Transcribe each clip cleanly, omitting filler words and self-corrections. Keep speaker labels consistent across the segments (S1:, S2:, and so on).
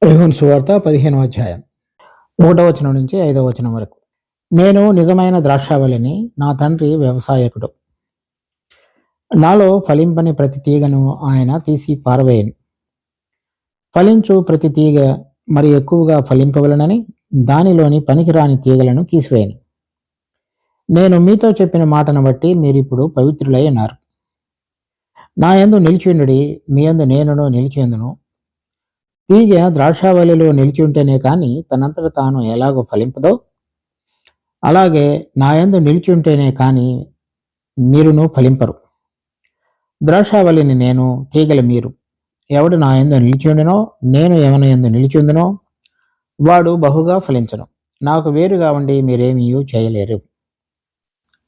S1: యోహాను సువార్త 15వ అధ్యాయం 1వ వచనం నుంచి 5వ వచనం వరకు. నేను నిజమైన ద్రాక్షావళిని, నా తండ్రి వ్యవసాయకుడు. నాలో ఫలింపని ప్రతి తీగను ఆయన తీసి పారవేయను. ఫలించు ప్రతి తీగ మరి ఎక్కువగా ఫలింపవలనని దానిలోని పనికిరాని తీగలను తీసివేయను. నేను మీతో చెప్పిన మాటను బట్టి మీరిప్పుడు పవిత్రులై ఉన్నారు. నా యందు నిలిచియుండుడి, మీ యందు నేనును నిలిచియుందును. తీగ ద్రాక్షావళిలో నిలిచి ఉంటేనే కానీ తనంతట తాను ఎలాగో ఫలింపదో, అలాగే నా యందు నిలిచి ఉంటేనే కానీ మీరును ఫలింపరు. ద్రాక్షావళిని నేను, తీగల మీరు. ఎవడు నా యందు నిలిచి ఉండినో, నేను ఎవని యందు నిలిచి ఉండినో వాడు బహుగా ఫలించను. నాకు వేరుగా ఉండి మీరేమీ చేయలేరు.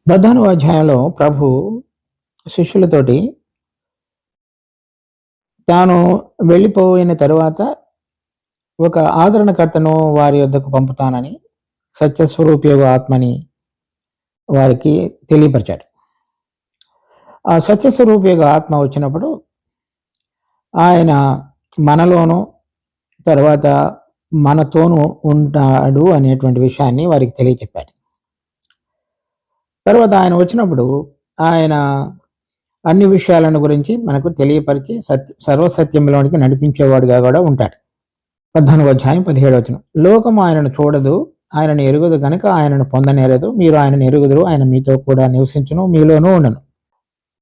S1: 13వ అధ్యాయంలో ప్రభు శిష్యులతోటి తాను వెళ్ళిపోయిన తరువాత ఒక ఆదరణకర్తను వారి వద్దకు పంపుతానని, సత్యస్వరూపయోగ ఆత్మని వారికి తెలియపరిచాడు. ఆ సత్యస్వరూపయోగ ఆత్మ వచ్చినప్పుడు ఆయన మనలోనూ తర్వాత మనతోనూ ఉంటాడు అనేటువంటి విషయాన్ని వారికి తెలియచెప్పాడు. తర్వాత ఆయన వచ్చినప్పుడు ఆయన అన్ని విషయాలను గురించి మనకు తెలియపరిచి సర్వసత్యంలోనికి నడిపించేవాడుగా కూడా ఉంటాడు. 14వ అధ్యాయం 17వ వచనం. లోకము ఆయనను చూడదు, ఆయనను ఎరుగుదు కనుక ఆయనను పొందనేరదు. మీరు ఆయనను ఎరుగుదురు, ఆయన మీతో కూడా నివసించును, మీలోనూ ఉండను.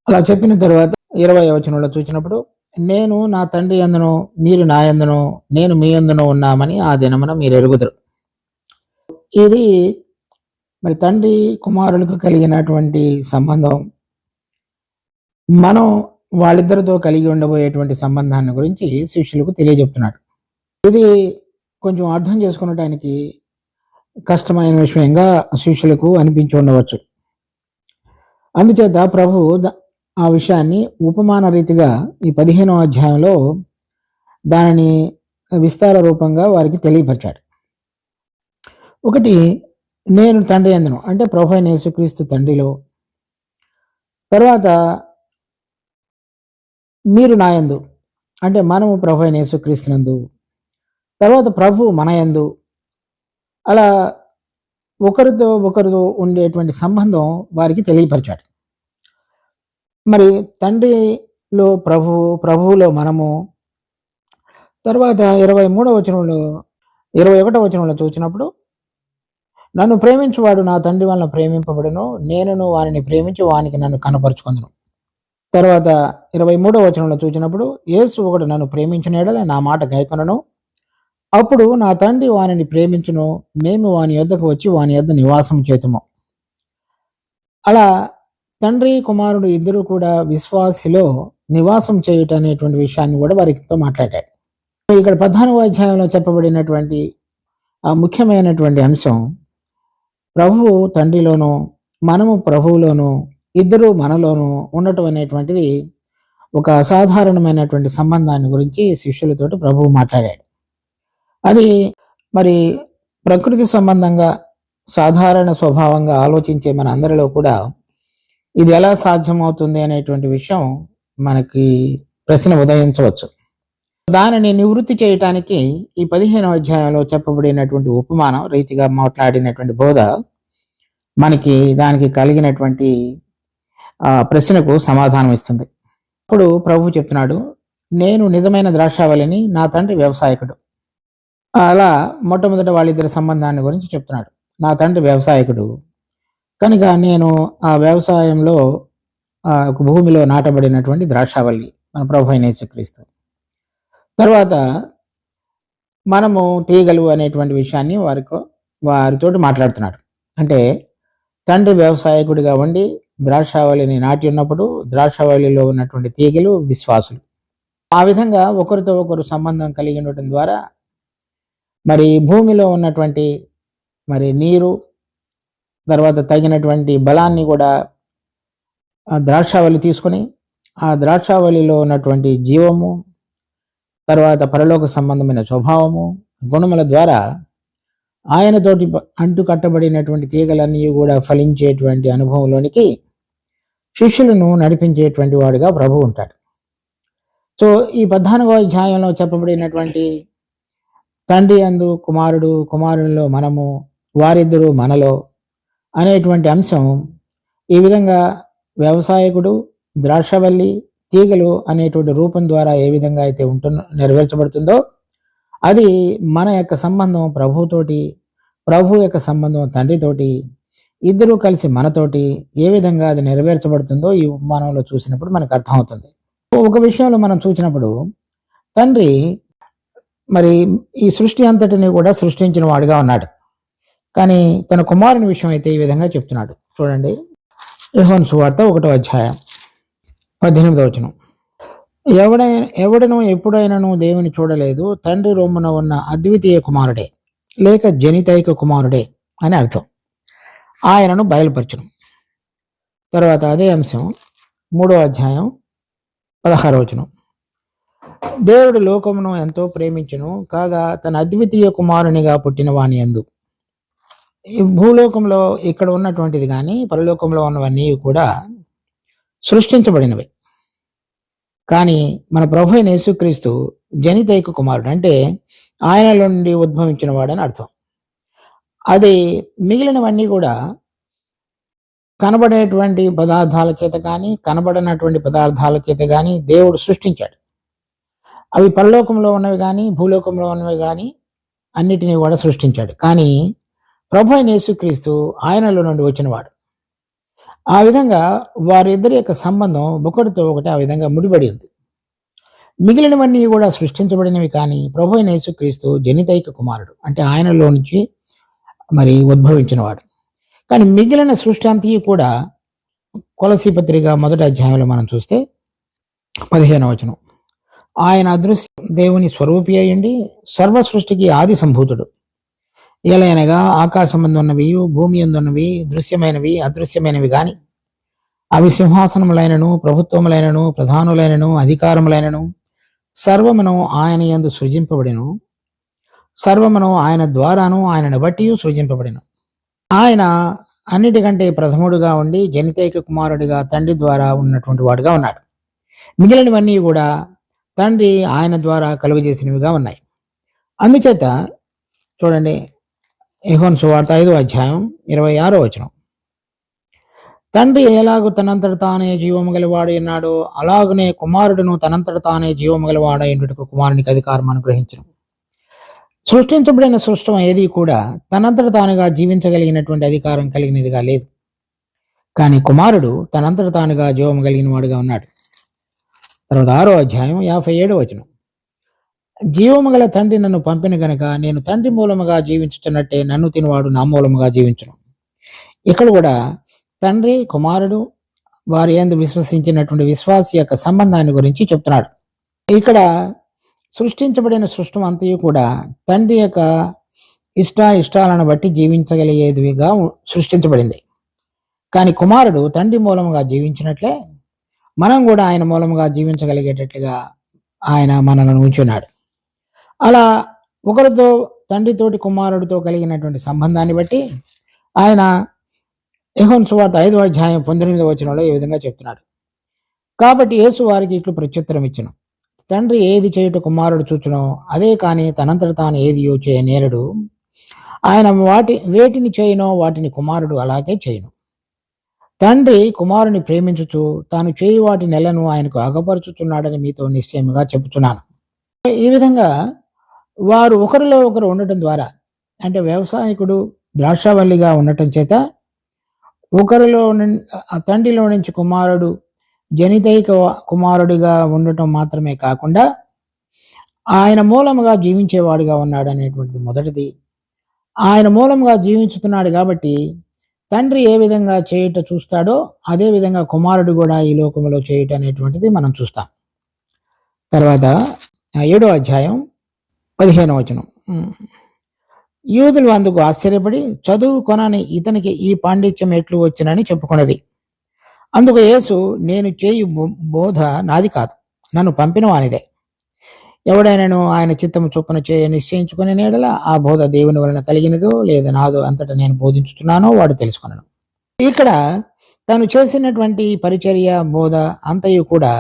S1: అలా చెప్పిన తర్వాత 20వ వచనంలో చూసినప్పుడు, నేను నా తండ్రి యందును, మీరు నా యందును, నేను మీ యందును ఉన్నామని ఆ దినమున మీరు ఎరుగుదురు. ఇది మరి తండ్రి కుమారులకు కలిగినటువంటి సంబంధం మనం వాళ్ళిద్దరితో కలిగి ఉండబోయేటువంటి సంబంధాన్ని గురించి శిష్యులకు తెలియజెప్తున్నాడు. ఇది కొంచెం అర్థం చేసుకునడానికి కష్టమైన విషయంగా శిష్యులకు అనిపించి ఉండవచ్చు. అందుచేత ప్రభు ఆ విషయాన్ని ఉపమాన రీతిగా ఈ 15వ అధ్యాయంలో దానిని విస్తార రూపంగా వారికి తెలియపరిచాడు. ఒకటి, నేను తండ్రి యందును అంటే ప్రభు అయిన యేసుక్రీస్తు తండ్రిలో, తర్వాత మీరు నా యందు అంటే మనము ప్రభు అయిన యేసుక్రీస్తునందు, తర్వాత ప్రభు మన యందు, అలా ఒకరితో ఒకరితో ఉండేటువంటి సంబంధం వారికి తెలియపరిచాడు. మరి తండ్రిలో ప్రభువులో మనము, తర్వాత 23వ వచనంలో 21వ వచనంలో చూసినప్పుడు, నన్ను ప్రేమించువాడు నా తండ్రి వలన ప్రేమింపబడును, నేనును వారిని ప్రేమించి వానికి నన్ను కనపరుచుకుందును. తర్వాత 23వ వచనంలో చూసినప్పుడు, యేసు ఒకడు నన్ను ప్రేమించిన యెడల నా మాట గైకొనను, అప్పుడు నా తండ్రి వానిని ప్రేమించును, మేము వాని యొద్దకు వచ్చి వాని యొద్ద నివాసం చేతుము. అలా తండ్రి కుమారుడు ఇద్దరు కూడా విశ్వాసిలో నివాసం చేయుట అనేటువంటి విషయాన్ని కూడా వారితో మాట్లాడాడు. ఇక్కడ 14వ అధ్యాయంలో చెప్పబడినటువంటి ఆ ముఖ్యమైనటువంటి అంశం, ప్రభువు తండ్రిలోనూ మనము ప్రభువులోనూ ఇద్దరు మనలోనూ ఉండటం అనేటువంటిది ఒక అసాధారణమైనటువంటి సంబంధాన్ని గురించి శిష్యులతోటి ప్రభువు మాట్లాడాడు. అది మరి ప్రకృతి సంబంధంగా సాధారణ స్వభావంగా ఆలోచించే మన అందరిలో కూడా ఇది ఎలా సాధ్యమవుతుంది అనేటువంటి విషయం మనకి ప్రశ్న ఉదయించవచ్చు. దానిని నివృత్తి చేయటానికి ఈ 15వ అధ్యాయంలో చెప్పబడినటువంటి ఉపమానం రీతిగా మాట్లాడినటువంటి బోధ మనకి దానికి కలిగినటువంటి ప్రశ్నకు సమాధానం ఇస్తుంది. ఇప్పుడు ప్రభు చెప్తున్నాడు, నేను నిజమైన ద్రాక్షావళిని, నా తండ్రి వ్యవసాయకుడు. అలా మొట్టమొదట వాళ్ళిద్దరి సంబంధాన్ని గురించి చెప్తున్నాడు. నా తండ్రి వ్యవసాయకుడు కనుక నేను ఆ వ్యవసాయంలో ఒక భూమిలో నాటబడినటువంటి ద్రాక్షావళి మన ప్రభు అయిన యేసుక్రీస్తు. తర్వాత మనము తీగలు అనేటువంటి విషయాన్ని వారితోటి మాట్లాడుతున్నాడు. అంటే తండ్రి వ్యవసాయకుడిగా ఉండి ద్రాక్షావళిని నాటి ఉన్నప్పుడు ద్రాక్షావళిలో ఉన్నటువంటి తీగలు విశ్వాసులు. ఆ విధంగా ఒకరితో ఒకరు సంబంధం కలిగి ఉండటం ద్వారా మరి భూమిలో ఉన్నటువంటి మరి నీరు, తర్వాత తగినటువంటి బలాన్ని కూడా ద్రాక్షావళి తీసుకొని ఆ ద్రాక్షావళిలో ఉన్నటువంటి జీవము, తర్వాత పరలోక సంబంధమైన స్వభావము, గుణముల ద్వారా ఆయనతోటి అంటు కట్టబడినటువంటి తీగలన్నీ కూడా ఫలించేటువంటి అనుభవంలోనికి శిష్యులను నడిపించేటువంటి వాడుగా ప్రభు ఉంటాడు. సో ఈ 14వ అధ్యాయంలో చెప్పబడినటువంటి తండ్రి యందు కుమారుడు, కుమారునిలో మనము, వారిద్దరూ మనలో అనేటువంటి అంశం ఈ విధంగా వ్యవసాయకుడు, ద్రాక్షవల్లి, తీగలు అనేటువంటి రూపం ద్వారా ఏ విధంగా అయితే నెరవేర్చబడుతుందో అది మన యొక్క సంబంధం ప్రభుతోటి, ప్రభు యొక్క సంబంధం తండ్రితోటి, ఇద్దరూ కలిసి మనతోటి ఏ విధంగా అది నెరవేర్చబడుతుందో ఈ ఉపమానంలో చూసినప్పుడు మనకు అర్థమవుతుంది. ఒక విషయంలో మనం చూసినప్పుడు తండ్రి మరి ఈ సృష్టి అంతటిని కూడా సృష్టించిన వాడిగా ఉన్నాడు. కానీ తన కుమారుని విషయం అయితే ఈ విధంగా చెప్తున్నాడు. చూడండి, యోహాను సువార్త 1వ అధ్యాయం 18వ వచనం. ఎవడను ఎప్పుడైనాను దేవుని చూడలేదు, తండ్రి రొమ్మున ఉన్న అద్వితీయ కుమారుడే లేక జనితైక కుమారుడే అని అర్థం. ఆయనను బయలుపరచను. తర్వాత అదే అంశం 3వ అధ్యాయం 16వ వచనం. దేవుడు లోకమును ఎంతో ప్రేమించును, కాగా తన అద్వితీయ కుమారునిగా పుట్టిన వాని యందు. ఈ భూలోకంలో ఇక్కడ ఉన్నటువంటిది కానీ పరలోకంలో ఉన్నవన్నీ కూడా సృష్టించబడినవి. కానీ మన ప్రభు అయిన యేసుక్రీస్తు జనితైక కుమారుడు, అంటే ఆయనలో నుండి ఉద్భవించిన వాడని అర్థం. అది మిగిలినవన్నీ కూడా కనబడేటువంటి పదార్థాల చేత కానీ కనబడనటువంటి పదార్థాల చేత కానీ దేవుడు సృష్టించాడు. అవి పరలోకంలో ఉన్నవి కానీ భూలోకంలో ఉన్నవి కానీ అన్నిటినీ కూడా సృష్టించాడు. కానీ ప్రభు అయిన యేసుక్రీస్తు ఆయనలో నుండి వచ్చినవాడు. ఆ విధంగా వారిద్దరి యొక్క సంబంధం ఒకటితో ఒకటి ఆ విధంగా ముడిపడి ఉంది. మిగిలినవన్నీ కూడా సృష్టించబడినవి, కానీ ప్రభు అయిన యేసుక్రీస్తు జనితైక కుమారుడు, అంటే ఆయనలో నుంచి మరి ఉద్భవించినవాడు. కానీ మిగిలిన సృష్టి అంతా కూడా కొలసీ పత్రిక 1వ అధ్యాయంలో మనం చూస్తే 15వ వచనం. ఆయన అదృశ్య దేవుని స్వరూపి అయ్యుండి సర్వ సృష్టికి ఆది సంభూతుడు. ఎలయనగా ఆకాశమందు ఉన్నవి, భూమి యందున్నవి, దృశ్యమైనవి అదృశ్యమైనవి గాని అవి సింహాసనములైనను, ప్రభుత్వములైనను, ప్రధానులైనను, అధికారములైనను సర్వమును ఆయన యందు సృజింపబడిను. సర్వమును ఆయన ద్వారాను ఆయనను బట్టి సృజింపబడిను. ఆయన అన్నిటికంటే ప్రథముడుగా ఉండి జనితైక కుమారుడిగా తండ్రి ద్వారా ఉన్నటువంటి వాడుగా ఉన్నాడు. మిగిలినవన్నీ కూడా తండ్రి ఆయన ద్వారా కలుగజేసినవిగా ఉన్నాయి. అందుచేత చూడండి, యోహాను సువార్త 5వ అధ్యాయం 26వ వచనం. తండ్రి ఎలాగూ తనంతట తానే జీవము గలవాడు అన్నాడో అలాగనే కుమారుడును తనంతట తానే జీవము గలవాడ ఎండుటకు కుమారునికి అధికారం అనుగ్రహించను. సృష్టించబడిన సృష్టం ఏది కూడా తనంతట తానుగా జీవించగలిగినటువంటి అధికారం కలిగినదిగా లేదు. కానీ కుమారుడు తనంతట తానుగా జీవము కలిగిన వాడుగా ఉన్నాడు. తర్వాత 6వ అధ్యాయం 57వ వచనం. జీవము గల తండ్రి నన్ను పంపిన గనక నేను తండ్రి మూలముగా జీవించుతున్నట్టే నన్ను తినవాడు నా మూలముగా జీవించును. ఇక్కడ కూడా తండ్రి కుమారుడు వారి యందు విశ్వసించినటువంటి విశ్వాసి యొక్క సంబంధాన్ని గురించి చెప్తున్నాడు. ఇక్కడ సృష్టించబడిన సృష్టం అంతయు కూడా తండ్రి యొక్క ఇష్టాలను బట్టి జీవించగలిగేదిగా సృష్టించబడింది. కానీ కుమారుడు తండ్రి మూలముగా జీవించినట్లే మనం కూడా ఆయన మూలముగా జీవించగలిగేటట్లుగా ఆయన మనలను ఉంచున్నాడు. అలా ఒకరితో తండ్రితోటి కుమారుడితో కలిగినటువంటి సంబంధాన్ని బట్టి ఆయన యోహాను సువార్త 5వ అధ్యాయం 19వ వచనంలో ఈ విధంగా చెప్తున్నాడు. కాబట్టి యేసు వారికి ఇట్లు ప్రత్యుత్తరం ఇచ్చును, తండ్రి ఏది చేయుట కుమారుడు చూచునో అదే కానీ తనంతట తాను ఏది చేయనేరడు. ఆయన వేటిని చేయనో వాటిని కుమారుడు అలాగే చేయును. తండ్రి కుమారుని ప్రేమించుచు తాను చేయి వాటి నెలను ఆయనకు అగపరుచుచున్నాడని మీతో నిశ్చయముగా చెబుతున్నాను. ఈ విధంగా వారు ఒకరిలో ఒకరు ఉండటం ద్వారా, అంటే వ్యవసాయకుడు ద్రాక్షవల్లిగా ఉండటం చేత ఒకరిలో తండ్రిలో నుంచి కుమారుడు జనితైక కుమారుడిగా ఉండటం మాత్రమే కాకుండా ఆయన మూలముగా జీవించేవాడుగా ఉన్నాడు అనేటువంటిది మొదటిది. ఆయన మూలముగా జీవించుతున్నాడు కాబట్టి తండ్రి ఏ విధంగా చేయుట చూస్తాడో అదే విధంగా కుమారుడు కూడా ఈ లోకంలో చేయుట అనేటువంటిది మనం చూస్తాం. తర్వాత 7వ అధ్యాయం 15వ వచనం. యూదులు అందుకు ఆశ్చర్యపడి చదువు కొనని ఇతనికి ఈ పాండిత్యం ఎట్లు వచ్చినని చెప్పుకున్నది. అందుకు యేసు, నేను చేయు బోధ నాది కాదు, నన్ను పంపిన వానిదే. ఎవడైనాను ఆయన చిత్తము చొప్పున చేయ నిశ్చయించుకునే నేడల ఆ బోధ దేవుని వలన కలిగినదో లేదా నాదో అంతటా నేను బోధించుతున్నానో వాడు తెలుసుకున్నాను. ఇక్కడ తను చేసినటువంటి పరిచర్య బోధ అంతయు కూడా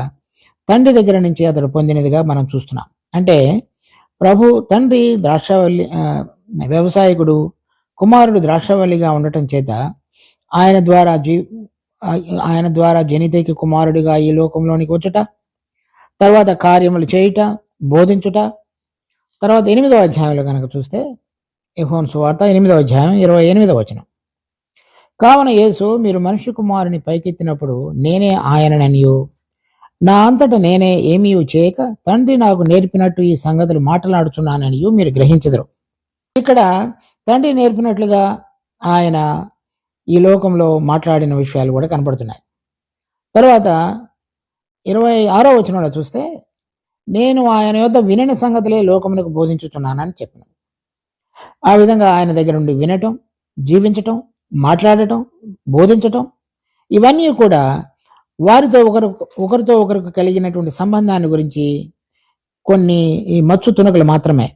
S1: తండ్రి దగ్గర నుంచి అతడు పొందినదిగా మనం చూస్తున్నాం. అంటే ప్రభు తండ్రి వ్యవసాయకుడు, కుమారుడు ద్రాక్షవల్లిగా ఉండటం చేత ఆయన ద్వారా ఆయన ద్వారా జనితకి కుమారుడిగా ఈ లోకంలోనికి వచ్చుట, తర్వాత కార్యములు చేయుట, బోధించుట. తర్వాత 8వ అధ్యాయంలో కనుక చూస్తే యోహాను సువార్త 8వ అధ్యాయం 28వ వచనం. కావున యేసు, మీరు మనుష్య కుమారుని పైకెత్తినప్పుడు నేనే ఆయనననియు, నా అంతట నేనే ఏమీ చేయక తండ్రి నాకు నేర్పినట్టు ఈ సంగతులు మాట్లాడుతున్నాననియు మీరు గ్రహించదురు. ఇక్కడ తండ్రి నేర్పినట్లుగా ఆయన ఈ లోకంలో మాట్లాడిన విషయాలు కూడా కనపడుతున్నాయి. తర్వాత 26వ వచనంలో చూస్తే, నేను ఆయన యొద్ద వినని సంగతులే లోకమునకు బోధించుతున్నానని చెప్పినాను. ఆ విధంగా ఆయన దగ్గర నుండి వినటం, జీవించటం, మాట్లాడటం, బోధించటం, ఇవన్నీ కూడా వారితో ఒకరితో ఒకరికి కలిగినటువంటి సంబంధాన్ని గురించి కొన్ని ఈ మచ్చు తునకలు మాత్రమే.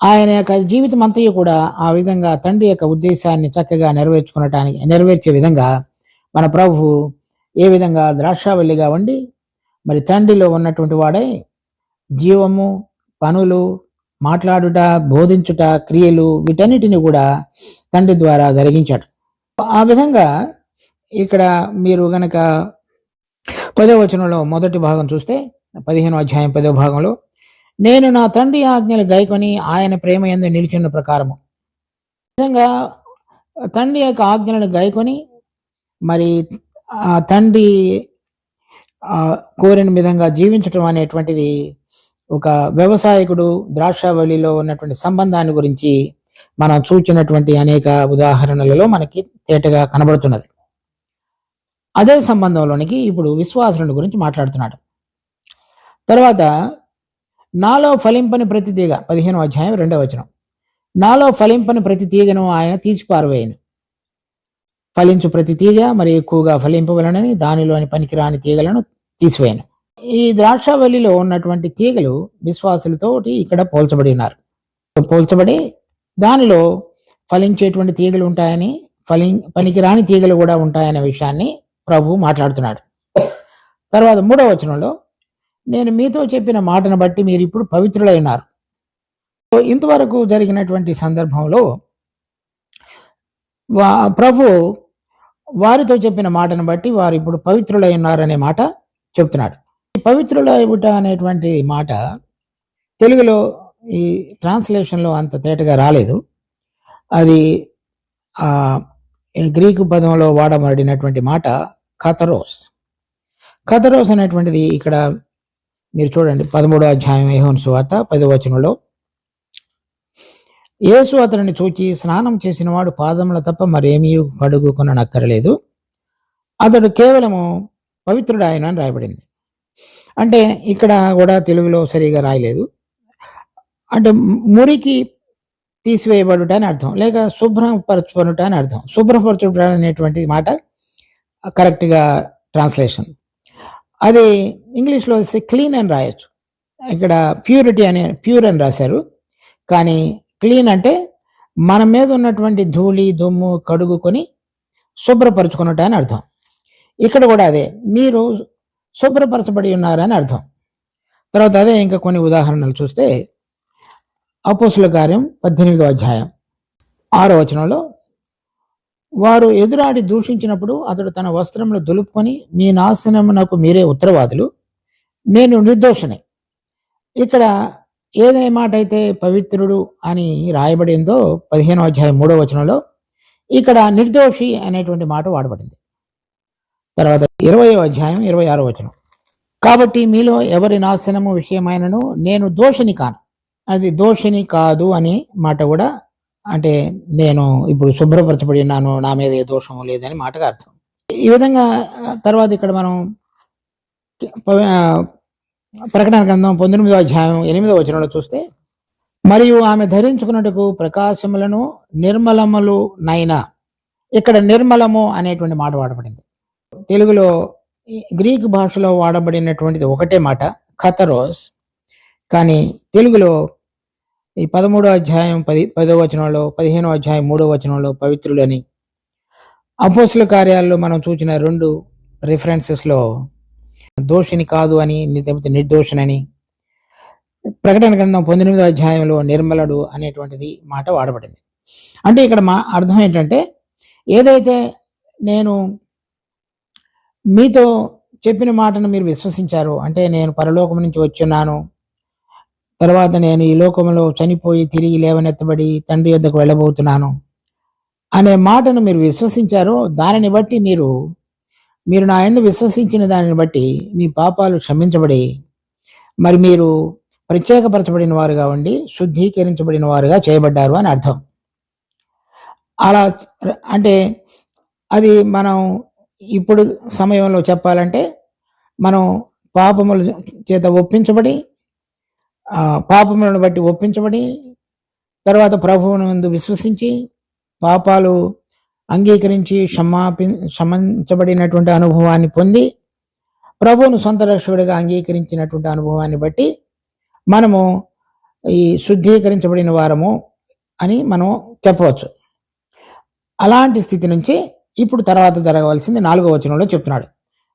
S1: ఆయన యొక్క జీవితం అంతయు కూడా ఆ విధంగా తండ్రి యొక్క ఉద్దేశాన్ని చక్కగా నెరవేర్చే విధంగా మన ప్రభువు ఏ విధంగా ద్రాక్షావల్లిగా ఉండి మరి తండ్రిలో ఉన్నటువంటి వాడై జీవము, పనులు, మాట్లాడుట, బోధించుట, క్రియలు వీటన్నిటిని కూడా తండ్రి ద్వారా జరిగించాడు. ఆ విధంగా ఇక్కడ మీరు గనక 10వ వచనంలో మొదటి భాగం చూస్తే 15వ అధ్యాయం 10వ భాగంలో, నేను నా తండ్రి ఆజ్ఞలు గైకొని ఆయన ప్రేమ యందు నిలిచిన ప్రకారము. విధంగా తండ్రి యొక్క ఆజ్ఞలను గైకొని మరి ఆ తండ్రి కోరిన విధంగా జీవించటం అనేటువంటిది ఒక వ్యవసాయకుడు ద్రాక్షావళిలో ఉన్నటువంటి సంబంధాన్ని గురించి మనం చూచినటువంటి అనేక ఉదాహరణలలో మనకి తేటగా కనబడుతున్నది. అదే సంబంధంలోనికి ఇప్పుడు విశ్వాసుల గురించి మాట్లాడుతున్నాడు. తర్వాత నాలో ఫలింపని ప్రతి తీగ, 15వ అధ్యాయం 2వ వచనం, నాలో ఫలింపని ప్రతి తీగను ఆయన తీసి పారవేయను. ఫలించు ప్రతి తీగ మరి ఎక్కువగా ఫలింపవలనని దానిలోని పనికిరాని తీగలను తీసివేయను. ఈ ద్రాక్షావల్లిలో ఉన్నటువంటి తీగలు విశ్వాసులతోటి ఇక్కడ పోల్చబడి దానిలో ఫలించేటువంటి తీగలు ఉంటాయని, పనికిరాని తీగలు కూడా ఉంటాయనే విషయాన్ని ప్రభు మాట్లాడుతున్నాడు. తర్వాత 3వ వచనంలో, నేను మీతో చెప్పిన మాటను బట్టి మీరు ఇప్పుడు పవిత్రులైనారు. ఇంతవరకు జరిగినటువంటి సందర్భంలో ప్రభు వారితో చెప్పిన మాటను బట్టి వారు ఇప్పుడు పవిత్రులై ఉన్నారనే మాట చెప్తున్నాడు. ఈ పవిత్రులైవుట అనేటువంటి మాట తెలుగులో ఈ ట్రాన్స్లేషన్లో అంత తేటగా రాలేదు. అది గ్రీకు పదంలో వాడబడినటువంటి మాట కథరోస్. కథరోస్ అనేటువంటిది ఇక్కడ మీరు చూడండి 13వ అధ్యాయం యోహాను సువార్త 10వ వచనంలో, యేసు అతనిని చూచి, స్నానం చేసిన వాడు పాదముల తప్ప మరేమీ కడుగుకొనక్కరలేదు, అతడు కేవలము పవిత్రుడు ఆయన అని రాయబడింది. అంటే ఇక్కడ కూడా తెలుగులో సరిగా రాయలేదు. అంటే మురికి తీసివేయబడుట అని అర్థం, లేక శుభ్రపరచుకొనుట అని అర్థం. శుభ్రపరచుట అనేటువంటి మాట కరెక్ట్గా ట్రాన్స్లేషన్. అది ఇంగ్లీష్లో క్లీన్ అని రాయొచ్చు. ఇక్కడ ప్యూర్ అని రాశారు. కానీ క్లీన్ అంటే మన మీద ఉన్నటువంటి ధూళి దుమ్ము కడుగుకొని శుభ్రపరచుకున్నట్టు అని అర్థం. ఇక్కడ కూడా అదే, మీరు శుభ్రపరచబడి ఉన్నారని అర్థం. తర్వాత అదే ఇంకా కొన్ని ఉదాహరణలు చూస్తే అపోస్తుల కార్యం 18వ అధ్యాయం 6వ వచనంలో, వారు ఎదురాడి దూషించినప్పుడు అతడు తన వస్త్రములు దులుపుకొని, మీ నాశనమునకు మీరే ఉత్తరవాదులు, నేను నిర్దోషిని. ఇక్కడ ఏదే మాట అయితే పవిత్రుడు అని రాయబడిందో 15వ అధ్యాయం 3వ వచనంలో, ఇక్కడ నిర్దోషి అనేటువంటి మాట వాడబడింది. తర్వాత 20వ అధ్యాయం 26వ వచనం, కాబట్టి మీలో ఎవరి నాశనము విషయమైనను నేను దోషిని కాను. అది దోషిని కాదు అని మాట కూడా, అంటే నేను ఇప్పుడు శుభ్రపరచబడి ఉన్నాను, నా మీద ఏ దోషము లేదని మాటగా అర్థం. ఈ విధంగా తర్వాత ఇక్కడ మనం ప్రకటన గ్రంథం 19వ అధ్యాయం 8వ వచనంలో చూస్తే, మరియు ఆమె ధరించుకున్నట్టుకు ప్రకాశములను నిర్మలములు నైనా. ఇక్కడ నిర్మలము అనేటువంటి మాట వాడబడింది. తెలుగులో గ్రీకు భాషలో వాడబడినటువంటిది ఒకటే మాట కథరోస్. కానీ తెలుగులో ఈ 13వ అధ్యాయం 10వ వచనంలో, 15వ అధ్యాయం 3వ వచనంలో పవిత్రులని, అపోస్తుల కార్యాల్లో మనం చూసిన 2 రిఫరెన్సెస్లో దోషిని కాదు అని, నిర్దోషినని, ప్రకటన గ్రంథం 19వ అధ్యాయంలో నిర్మలుడు అనేటువంటిది మాట వాడబడింది. అంటే ఇక్కడ అర్థం ఏంటంటే, ఏదైతే నేను మీతో చెప్పిన మాటను మీరు విశ్వసించారో, అంటే నేను పరలోకం నుంచి వచ్చున్నాను, తర్వాత నేను ఈ లోకంలో చనిపోయి తిరిగి లేవనెత్తబడి తండ్రి యొద్దకు వెళ్ళబోతున్నాను అనే మాటను మీరు విశ్వసించారో, దానిని బట్టి మీరు నా యందు విశ్వసించిన దానిని బట్టి మీ పాపాలు క్షమించబడి మరి మీరు ప్రత్యేకపరచబడిన వారుగా ఉండి శుద్ధీకరించబడిన వారుగా చేయబడ్డారు అని అర్థం. అలా అంటే అది మనం ఇప్పుడు సమయంలో చెప్పాలంటే, మనం పాపముల చేత ఒప్పించబడి, పాపములను బట్టి ఒప్పించబడి, తర్వాత ప్రభువునందు విశ్వసించి పాపాలు అంగీకరించి క్షమించబడినటువంటి అనుభవాన్ని పొంది ప్రభువును సొంత రక్షకుడిగా అంగీకరించినటువంటి అనుభవాన్ని బట్టి మనము ఈ శుద్ధీకరించబడిన వారము అని మనం చెప్పవచ్చు. అలాంటి స్థితి నుంచి ఇప్పుడు తర్వాత జరగవలసింది 4వ వచనంలో చెప్తున్నాడు.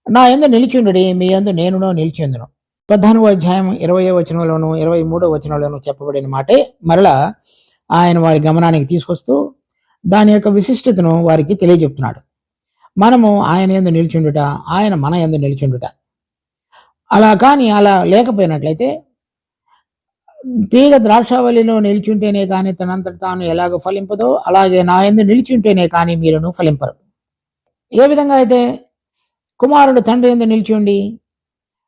S1: నా యందు నిలిచిండుడి, మీ యందు నేనునో నిలిచిందును. 14వ అధ్యాయం 20వ వచనంలోను 23వ వచనంలోను చెప్పబడిన మాటే మరలా ఆయన వారి గమనానికి తీసుకొస్తూ దాని యొక్క విశిష్టతను వారికి తెలియజెప్తున్నాడు. మనము ఆయన యందు నిలిచిండుట, ఆయన మన యందు నిలిచిండుట. అలా లేకపోయినట్లయితే, తీగ ద్రాక్షావల్లిలో నిలిచుంటేనే కానీ తనంతట తాను ఎలాగ ఫలింపదో, అలాగే నా యందు నిలిచుంటేనే కానీ మీరును ఫలింపరు. ఏ విధంగా అయితే కుమారుడు తండ్రి యందు నిలిచి ఉండి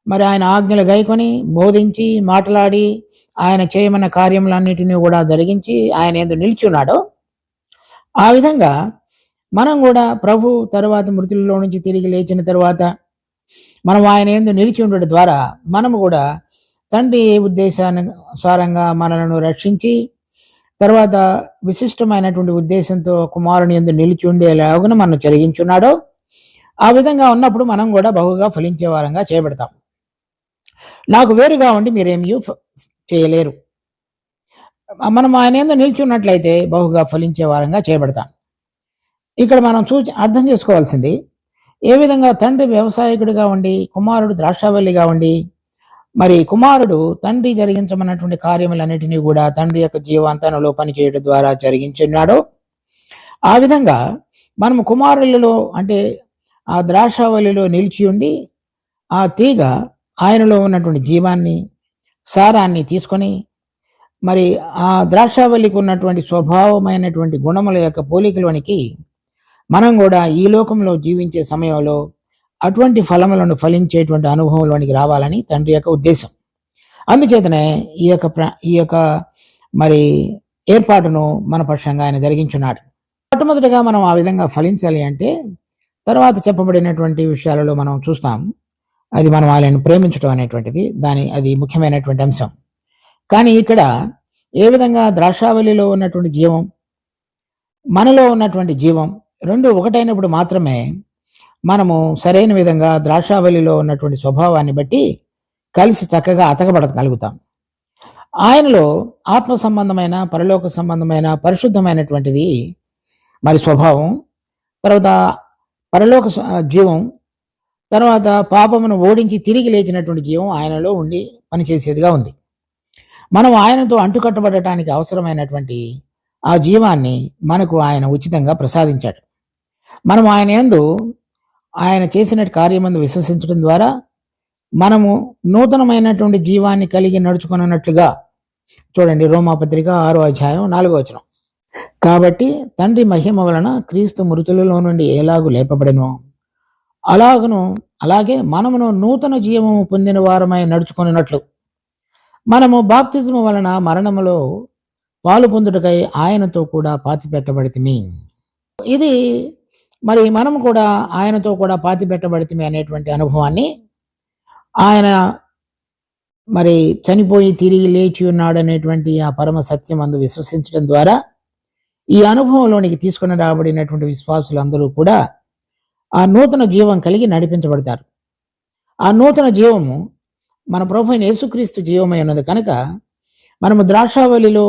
S1: మరి ఆయన ఆజ్ఞలు గైకొని బోధించి మాట్లాడి ఆయన చేయమన్న కార్యములన్నిటినీ కూడా జరిగించి ఆయన యందు నిలిచి ఉన్నాడో, ఆ విధంగా మనం కూడా ప్రభు తరువాత మృతులలో నుంచి తిరిగి లేచిన తరువాత మనం ఆయన యందు నిలిచి ఉండడం ద్వారా మనము కూడా తండ్రి ఉద్దేశానుసారంగా మనలను రక్షించి తర్వాత విశిష్టమైనటువంటి ఉద్దేశంతో కుమారుని యందు నిలిచి ఉండేలాగా మనం జరిగించున్నాడో, ఆ విధంగా ఉన్నప్పుడు మనం కూడా బహుగా ఫలించే వారంగా చేయబడతాం. నాకు వేరుగా ఉండి మీరేమీ చేయలేరు. మనం ఆయన యందు నిలిచి ఉన్నట్లయితే బహుగా ఫలించే వారంగా చేయబడతాం. ఇక్కడ మనం అర్థం చేసుకోవాల్సింది, ఏ విధంగా తండ్రి వ్యవసాయకుడిగా ఉండి కుమారుడు ద్రాక్షావల్లిగా ఉండి మరి కుమారుడు తండ్రి జరిగించమన్నటువంటి కార్యములన్నిటినీ కూడా తండ్రి యొక్క జీవాంతనలో పనిచేయడం ద్వారా జరిగించున్నాడో, ఆ విధంగా మనము కుమారులలో అంటే ఆ ద్రాక్షావల్లిలో నిలిచి ఉండి ఆ తీగ ఆయనలో ఉన్నటువంటి జీవాన్ని సారాన్ని తీసుకొని మరి ఆ ద్రాక్షావల్లికి ఉన్నటువంటి స్వభావమైనటువంటి గుణముల యొక్క పోలికలోనికి మనం కూడా ఈ లోకంలో జీవించే సమయంలో అటువంటి ఫలములను ఫలించేటువంటి అనుభవంలోనికి రావాలని తండ్రి యొక్క ఉద్దేశం. అందుచేతనే ఈ యొక్క మరి ఏర్పాటును మన పక్షంగా ఆయన జరిగించున్నాడు. మొట్టమొదటిగా మనం ఆ విధంగా ఫలించాలి అంటే తర్వాత చెప్పబడినటువంటి విషయాలలో మనం చూస్తాం, అది మనం ఆయనను ప్రేమించడం అనేటువంటిది అది ముఖ్యమైనటువంటి అంశం. కానీ ఇక్కడ ఏ విధంగా ద్రాక్షావల్లిలో ఉన్నటువంటి జీవం మనలో ఉన్నటువంటి జీవం రెండు ఒకటైనప్పుడు మాత్రమే మనము సరైన విధంగా ద్రాక్షావల్లిలో ఉన్నటువంటి స్వభావాన్ని బట్టి కలిసి చక్కగా అతకబడగలుగుతాం. ఆయనలో ఆత్మ సంబంధమైన పరలోక సంబంధమైన పరిశుద్ధమైనటువంటిది మరి స్వభావం, తర్వాత పరలోక జీవం, తర్వాత పాపమును ఓడించి తిరిగి లేచినటువంటి జీవం ఆయనలో ఉండి పనిచేసేదిగా ఉంది. మనం ఆయనతో అంటుకట్టబడటానికి అవసరమైనటువంటి ఆ జీవాన్ని మనకు ఆయన ఉచితంగా ప్రసాదించాడు. మనం ఆయన చేసిన కార్యమందు విశ్వసించడం ద్వారా మనము నూతనమైనటువంటి జీవాన్ని కలిగి నడుచుకున్నట్లుగా చూడండి, రోమాపత్రిక 6వ అధ్యాయం 4వ వచనం. కాబట్టి తండ్రి మహిమ వలన క్రీస్తు మృతులలో నుండి ఎలాగూ లేపబడెనో అలాగే మనమును నూతన జీవము పొందిన వారమై నడుచుకున్నట్లు మనము బాప్తిజము వలన మరణములో పాలు పొందుటకై ఆయనతో కూడా పాతిపెట్టబడితిమి. ఇది మరి మనము కూడా ఆయనతో కూడా పాతిపెట్టబడితిమి అనేటువంటి అనుభవాన్ని ఆయన మరి చనిపోయి తిరిగి లేచి ఉన్నాడు అనేటువంటి ఆ పరమ సత్యం అందు విశ్వసించడం ద్వారా ఈ అనుభవంలోనికి తీసుకుని రాబడినటువంటి విశ్వాసులందరూ కూడా ఆ నూతన జీవం కలిగి నడిపించబడతారు. ఆ నూతన జీవము మన ప్రభు అయిన యేసుక్రీస్తు జీవమై ఉన్నది కనుక మనము ద్రాక్షావల్లిలో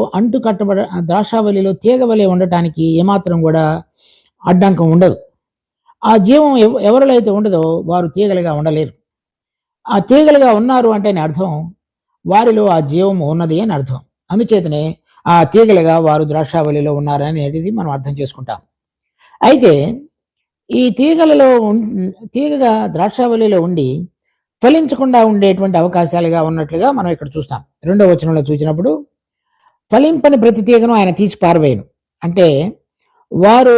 S1: తీగవలే ఉండటానికి ఏమాత్రం కూడా అడ్డంకం ఉండదు. ఆ జీవం ఎవరిలో అయితే ఉండదో వారు తీగలుగా ఉండలేరు. ఆ తీగలుగా ఉన్నారు అంటే అర్థం వారిలో ఆ జీవము ఉన్నది అని అర్థం. అందుచేతనే ఆ తీగలుగా వారు ద్రాక్షావల్లిలో ఉన్నారనేది మనం అర్థం చేసుకుంటాం. అయితే ఈ తీగగా ద్రాక్షావల్లిలో ఉండి ఫలించకుండా ఉండేటువంటి అవకాశాలుగా ఉన్నట్లుగా మనం ఇక్కడ చూస్తాం. 2వ వచనంలో చూసినప్పుడు ఫలింపని ప్రతి తీగను ఆయన తీసి పారవేయను. అంటే వారు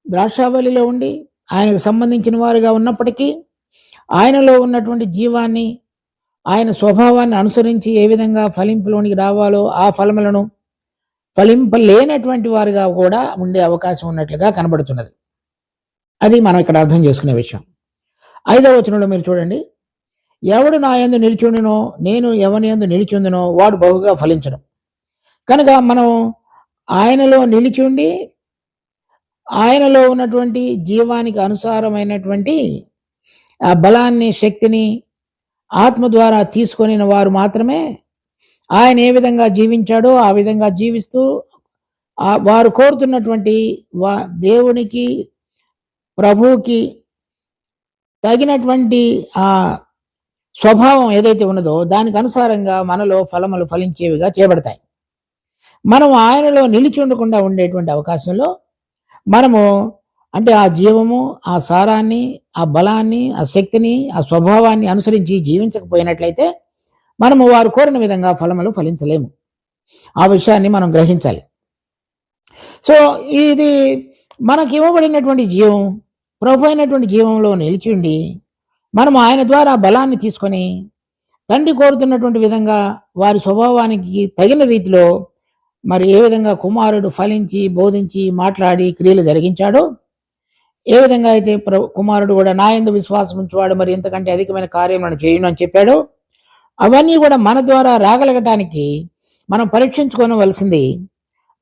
S1: ద్రాక్షావల్లిలో ఉండి ఆయనకు సంబంధించిన వారుగా ఉన్నప్పటికీ ఆయనలో ఉన్నటువంటి జీవాన్ని, ఆయన స్వభావాన్ని అనుసరించి ఏ విధంగా ఫలింపులోనికి రావాలో ఆ ఫలములను ఫలింపలేనటువంటి వారుగా కూడా ఉండే అవకాశం ఉన్నట్లుగా కనబడుతున్నది. అది మనం ఇక్కడ అర్థం చేసుకునే విషయం. 5వ వచనంలో మీరు చూడండి, ఎవడు నా యందు నిలిచుండునో నేను ఎవని యందు నిలిచుందునో వాడు బహుగా ఫలించడం. కనుక మనం ఆయనలో నిలిచుండి ఆయనలో ఉన్నటువంటి జీవానికి అనుసారమైనటువంటి ఆ బలాన్ని, శక్తిని ఆత్మ ద్వారా తీసుకొని వారు మాత్రమే ఆయన ఏ విధంగా జీవించాడో ఆ విధంగా జీవిస్తూ వారు కోరుతున్నటువంటి దేవునికి, ప్రభువుకి తగినటువంటి ఆ స్వభావం ఏదైతే ఉన్నదో దానికి అనుసారంగా మనలో ఫలములు ఫలించేవిగా చేయబడతాయి. మనం ఆయనలో నిలిచి ఉండకుండా ఉండేటువంటి అవకాశంలో మనము అంటే ఆ జీవము, ఆ సారాన్ని, ఆ బలాన్ని, ఆ శక్తిని, ఆ స్వభావాన్ని అనుసరించి జీవించకపోయినట్లయితే మనము వారు కోరిన విధంగా ఫలములు ఫలించలేము. ఆ విషయాన్ని మనం గ్రహించాలి. సో ఇది మనకి ఇవ్వబడినటువంటి జీవం, ప్రభు అయినటువంటి జీవంలో నిలిచి ఉండి మనం ఆయన ద్వారా బలాన్ని తీసుకొని తండ్రి కోరుతున్నటువంటి విధంగా వారి స్వభావానికి తగిన రీతిలో మరి ఏ విధంగా కుమారుడు ఫలించి, బోధించి, మాట్లాడి క్రియలు జరిగించాడో, ఏ విధంగా అయితే కుమారుడు కూడా నా యందు విశ్వాసం ఉంచువాడు మరి ఇంతకంటే అధికమైన కార్యములను చేయును అని చెప్పాడో, అవన్నీ కూడా మన ద్వారా రాగలగటానికి మనం పరీక్షించుకోవలసింది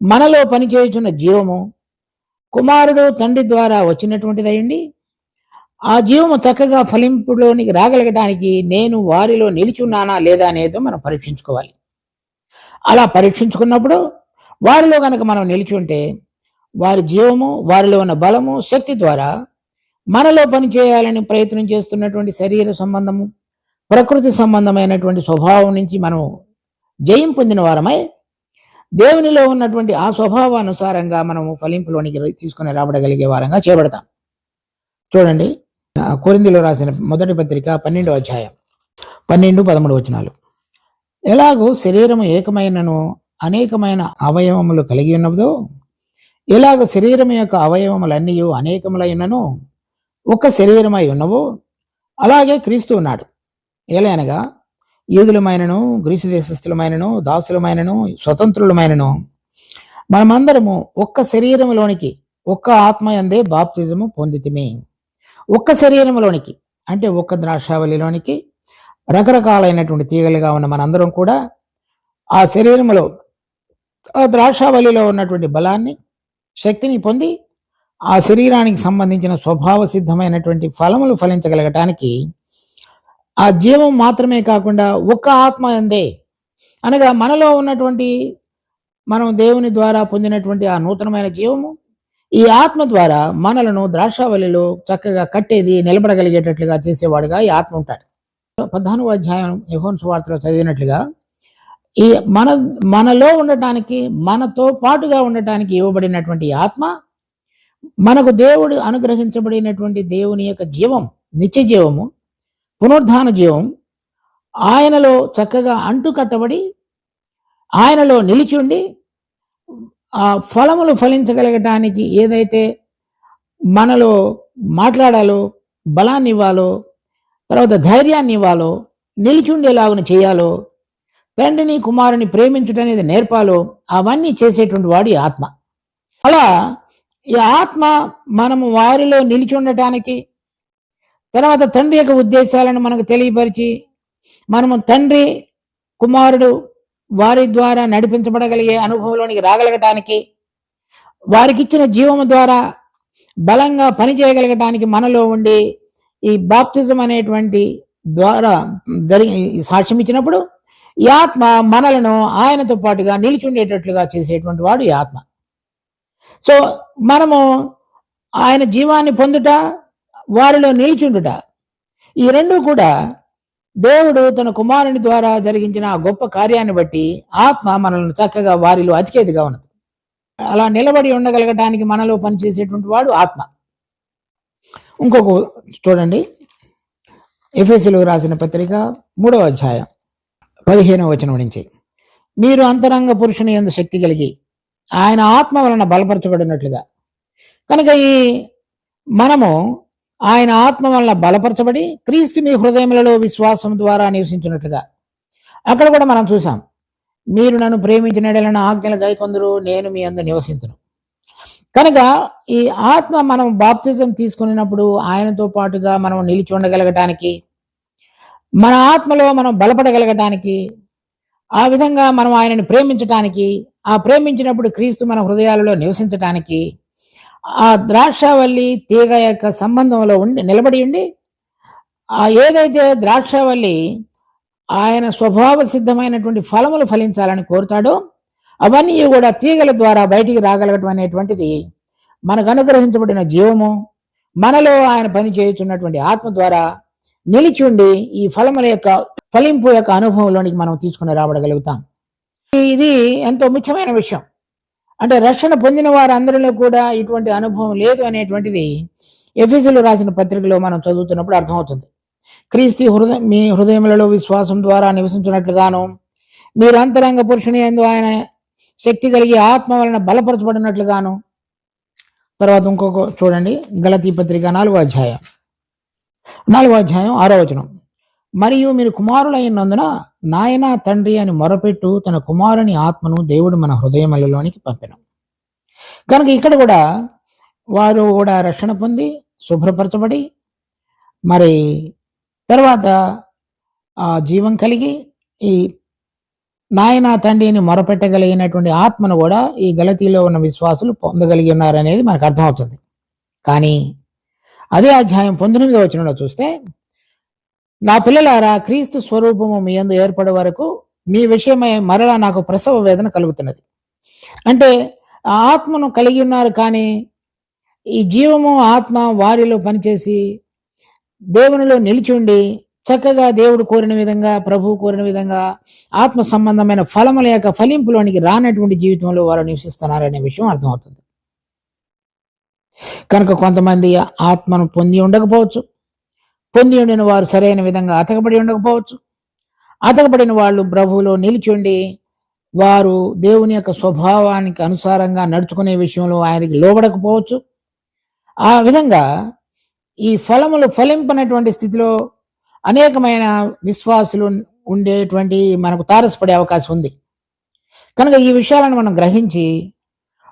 S1: మనలో పనిచేయుచున్న జీవము కుమారుడు తండ్రి ద్వారా వచ్చినటువంటిది అయ్యండి. ఆ జీవము చక్కగా ఫలింపులోనికి రాగలగటానికి నేను వారిలో నిలిచున్నానా లేదా అనేది మనం పరీక్షించుకోవాలి. అలా పరీక్షించుకున్నప్పుడు వారిలో కనుక మనం నిలిచి ఉంటే వారి జీవము, వారిలో ఉన్న బలము, శక్తి ద్వారా మనలో పనిచేయాలని ప్రయత్నం చేస్తున్నటువంటి శరీర సంబంధము, ప్రకృతి సంబంధమైనటువంటి స్వభావం నుంచి మనం జయం పొందిన వారమై దేవునిలో ఉన్నటువంటి ఆ స్వభావానుసారంగా మనము ఫలింపులోనికి తీసుకుని రాబడగలిగే వారంగా చేయబడతాం. చూడండి, కొరింథీయులకు రాసిన మొదటి పత్రిక 12వ అధ్యాయం 12-13 వచనాలు. ఎలాగూ శరీరము ఏకమైనను అనేకమైన అవయవములు కలిగి ఉన్నదో, ఎలాగ శరీరం యొక్క అవయవములన్నీ అనేకములైనను ఒక శరీరమై ఉన్నవో, అలాగే క్రీస్తు ఉన్నాడు. ఎలానగా యూదులమైనను, గ్రీసు దేశస్థులమైనను, దాసులమైనను, స్వతంత్రులమైనను మనమందరము ఒక్క శరీరంలోనికి ఒక్క ఆత్మ యందే బాప్తిజము పొందితిమి. ఒక్క శరీరంలోనికి అంటే ఒక్క ద్రాక్షావల్లిలోనికి రకరకాలైనటువంటి తీగలుగా ఉన్న మనందరం కూడా ఆ శరీరంలో ఆ ద్రాక్షావల్లిలో ఉన్నటువంటి బలాన్ని, శక్తిని పొంది ఆ శరీరానికి సంబంధించిన స్వభావ సిద్ధమైనటువంటి ఫలములు ఫలించగలగటానికి ఆ జీవం మాత్రమే కాకుండా ఒక్క ఆత్మ యందే అనగా మనలో ఉన్నటువంటి మనం దేవుని ద్వారా పొందినటువంటి ఆ నూతనమైన జీవము ఈ ఆత్మ ద్వారా మనలను ద్రాక్షావల్లిలో చక్కగా కట్టేది, నిలబడగలిగేటట్లుగా చేసేవాడుగా ఈ ఆత్మ ఉంటాడు. 14వ అధ్యాయం యోహాను సువార్తలో చదివినట్లుగా ఈ మనలో ఉండటానికి, మనతో పాటుగా ఉండటానికి ఇవ్వబడినటువంటి ఆత్మ మనకు దేవుడు అనుగ్రహించబడినటువంటి దేవుని యొక్క జీవం, నిత్య జీవము, పునరుద్ధాన జీవం ఆయనలో చక్కగా అంటు కట్టబడి ఆయనలో నిలిచి ఉండి ఆ ఫలములు ఫలించగలగటానికి ఏదైతే మనలో మాట్లాడాలో, బలాన్ని ఇవ్వాలో, తర్వాత ధైర్యాన్ని ఇవ్వాలో, నిలిచి ఉండేలాగా చేయాలో, తండ్రిని కుమారుని ప్రేమించుటనేది నేర్పాలో అవన్నీ చేసేటువంటి వాడు ఈ ఆత్మ. అలా ఈ ఆత్మ మనము వారిలో నిలిచి ఉండటానికి, తర్వాత తండ్రి యొక్క ఉద్దేశాలను మనకు తెలియపరిచి మనము తండ్రి, కుమారుడు వారి ద్వారా నడిపించబడగలిగే అనుభవంలోనికి రాగలగటానికి, వారికి ఇచ్చిన జీవము ద్వారా బలంగా పనిచేయగలగటానికి మనలో ఉండి ఈ బాప్తిజం అనేటువంటి ద్వారా సాక్ష్యం ఇచ్చినప్పుడు ఈ ఆత్మ మనలను ఆయనతో పాటుగా నిలిచుండేటట్లుగా చేసేటువంటి వాడు ఈ ఆత్మ. సో మనము ఆయన జీవాన్ని పొందుట, వారిలో నిలిచుండుట, ఈ రెండు కూడా దేవుడు తన కుమారుని ద్వారా జరిగించిన ఆ గొప్ప కార్యాన్ని బట్టి ఆత్మ మనల్ని చక్కగా వారిలో అతికేదిగా ఉన్నది. అలా నిలబడి ఉండగలగటానికి మనలో పనిచేసేటువంటి వాడు ఆత్మ. ఇంకొక చూడండి, ఎఫెసీయులకు రాసిన పత్రిక 3వ అధ్యాయం 15వ వచనం నుంచి, మీరు అంతరంగ పురుషుని యందు శక్తి కలిగి ఆయన ఆత్మ వలన బలపరచబడినట్లుగా. కనుక ఈ మనము ఆయన ఆత్మ వలన బలపరచబడి క్రీస్తు మీ హృదయములలో విశ్వాసం ద్వారా నివసించినట్లుగా. అక్కడ కూడా మనం చూసాం, మీరు నన్ను ప్రేమించిన ఎడల ఆజ్ఞలు గైకొందురు, నేను మీ యందు నివసించును. కనుక ఈ ఆత్మ మనం బాప్తిజం తీసుకున్నప్పుడు ఆయనతో పాటుగా మనం నిలిచి ఉండగలగటానికి, మన ఆత్మలో మనం బలపడగలగటానికి, ఆ విధంగా మనం ఆయనను ప్రేమించటానికి, ఆ ప్రేమించినప్పుడు క్రీస్తు మన హృదయాలలో నివసించటానికి, ఆ ద్రాక్షావల్లి తీగ యొక్క సంబంధంలో నిలబడి ఉండి, ఏదైతే ద్రాక్షావల్లి ఆయన స్వభావ సిద్ధమైనటువంటి ఫలములు ఫలించాలని కోరుతాడో అవన్నీ కూడా తీగల ద్వారా బయటికి రాగలగటం అనేటువంటిది మనకు అనుగ్రహించబడిన జీవము, మనలో ఆయన పని చేయుచున్నటువంటి ఆత్మ ద్వారా నిలిచి ఉండి ఈ ఫలముల యొక్క ఫలింపు యొక్క అనుభవంలోనికి మనం తీసుకుని రాబడగలుగుతాం. ఇది ఎంతో ముఖ్యమైన విషయం. అంటే రక్షణ పొందిన వారందరిలో కూడా ఇటువంటి అనుభవం లేదు అనేటువంటిది ఎఫెసీయులకు రాసిన పత్రికలో మనం చదువుతున్నప్పుడు అర్థమవుతుంది. క్రీస్తు మీ హృదయములలో విశ్వాసం ద్వారా నివసించినట్లుగాను, మీరు అంతరంగ పురుషుని యందు ఆయన శక్తి కలిగి ఆత్మ వలన బలపరచబడినట్లుగాను. తర్వాత ఇంకొక చూడండి, గలతీ పత్రిక 4వ అధ్యాయం 6వ వచనం, మరియు మీరు కుమారులైనందున నాయన తండ్రి అని మొరపెట్టు తన కుమారుని ఆత్మను దేవుడు మన హృదయములలోనికి పంపెను. కనుక ఇక్కడ కూడా వారు కూడా రక్షణ పొంది శుభ్రపరచబడి మరి తర్వాత ఆ జీవం కలిగి ఈ నాయన తండ్రిని మొరపెట్టగలిగినటువంటి ఆత్మను కూడా ఈ గలతీలో ఉన్న విశ్వాసులు పొందగలిగి ఉన్నారనేది మనకు అర్థమవుతుంది. కానీ అదే అధ్యాయం 19వ వచనంలో చూస్తే, నా పిల్లలారా క్రీస్తు స్వరూపము మీ యందు ఏర్పడే వరకు మీ విషయమై మరలా నాకు ప్రసవ వేదన కలుగుతున్నది. అంటే ఆ ఆత్మను కలిగి ఉన్నారు, కానీ ఈ జీవము ఆత్మ వారిలో పనిచేసి దేవునిలో నిలిచి ఉండి చక్కగా దేవుడు కోరిన విధంగా, ప్రభువు కోరిన విధంగా ఆత్మ సంబంధమైన ఫలముల యొక్క ఫలింపులోనికి రానటువంటి జీవితంలో వారు నివసిస్తున్నారనే విషయం అర్థమవుతుంది. కనుక కొంతమంది ఆత్మను పొంది ఉండకపోవచ్చు, పొంది ఉండిన వారు సరైన విధంగా అతకబడి ఉండకపోవచ్చు, అతకబడిన వాళ్ళు ప్రభువులో నిలిచి ఉండి వారు దేవుని యొక్క స్వభావానికి అనుసారంగా నడుచుకునే విషయంలో ఆయనకి లోబడకపోవచ్చు. ఆ విధంగా ఈ ఫలములు ఫలింపనటువంటి స్థితిలో అనేకమైన విశ్వాసులు ఉండేటువంటి మనకు తారసపడే అవకాశం ఉంది. కనుక ఈ విషయాలను మనం గ్రహించి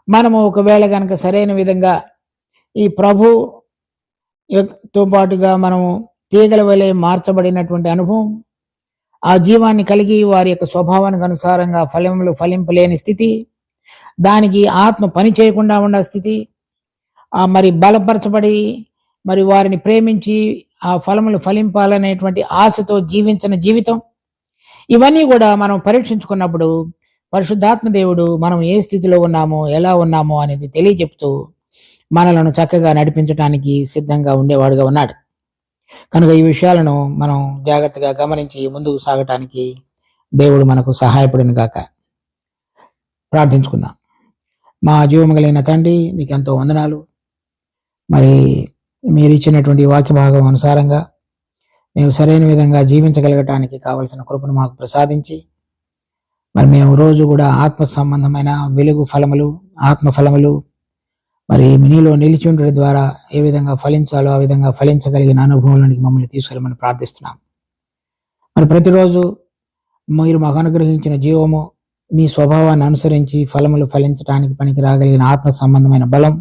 S1: మనము ఒకవేళ కనుక సరైన విధంగా ఈ ప్రభుతో పాటుగా మనము తీగల వలె మార్చబడినటువంటి అనుభవం, ఆ జీవాన్ని కలిగి వారి యొక్క స్వభావానికి అనుసారంగా ఫలములు ఫలింపలేని స్థితి, దానికి ఆత్మ పని చేయకుండా ఉన్న స్థితి, మరి బలపరచబడి మరి వారిని ప్రేమించి ఆ ఫలములు ఫలింపాలనేటువంటి ఆశతో జీవించిన జీవితం, ఇవన్నీ కూడా మనం పరీక్షించుకున్నప్పుడు పరిశుద్ధాత్మ దేవుడు మనం ఏ స్థితిలో ఉన్నామో, ఎలా ఉన్నామో అనేది తెలియజెప్తూ మనలను చక్కగా నడిపించడానికి సిద్ధంగా ఉండేవాడుగా ఉన్నాడు. కనుక ఈ విషయాలను మనం జాగ్రత్తగా గమనించి ముందుకు సాగటానికి దేవుడు మనకు సహాయపడును గాక. ప్రార్థించుకుందాం. మా జీవము కలిగిన తండ్రి, మీకు ఎంతో వందనాలు. మరి మీరు ఇచ్చినటువంటి వాక్య భాగం అనుసారంగా మేము సరైన విధంగా జీవించగలగటానికి కావలసిన కృపను మాకు ప్రసాదించి, మరి మేము రోజు కూడా ఆత్మ సంబంధమైన వెలుగు ఫలములు, ఆత్మ ఫలములు మరి మీలో నిలిచి ఉండడం ద్వారా ఏ విధంగా ఫలించాలో ఆ విధంగా ఫలించగలిగిన అనుభవంలోనికి మమ్మల్ని తీసుకెళ్ళమని ప్రార్థిస్తున్నాం. మరి ప్రతిరోజు మీరు మాకు అనుగ్రహించిన జీవము, మీ స్వభావాన్ని అనుసరించి ఫలములు ఫలించడానికి పనికి రాగలిగిన ఆత్మ సంబంధమైన బలం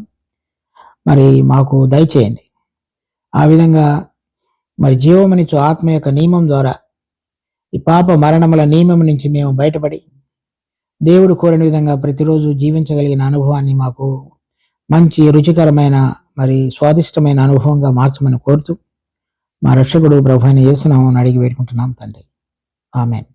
S1: మరి మాకు దయచేయండి. ఆ విధంగా మరి జీవమునిచ్చు ఆత్మ యొక్క నియమం ద్వారా ఈ పాప మరణముల నియమం నుంచి మేము బయటపడి దేవుడు కోరిన విధంగా ప్రతిరోజు జీవించగలిగిన అనుభవాన్ని మాకు మంచి రుచికరమైన మరి స్వాదిష్టమైన అనుభవంగా మార్చమని కోరుతూ మా రక్షకుడు ప్రభువైన యేసు నామమున అడిగి వేడుకుంటున్నాం తండ్రి. ఆమేన్.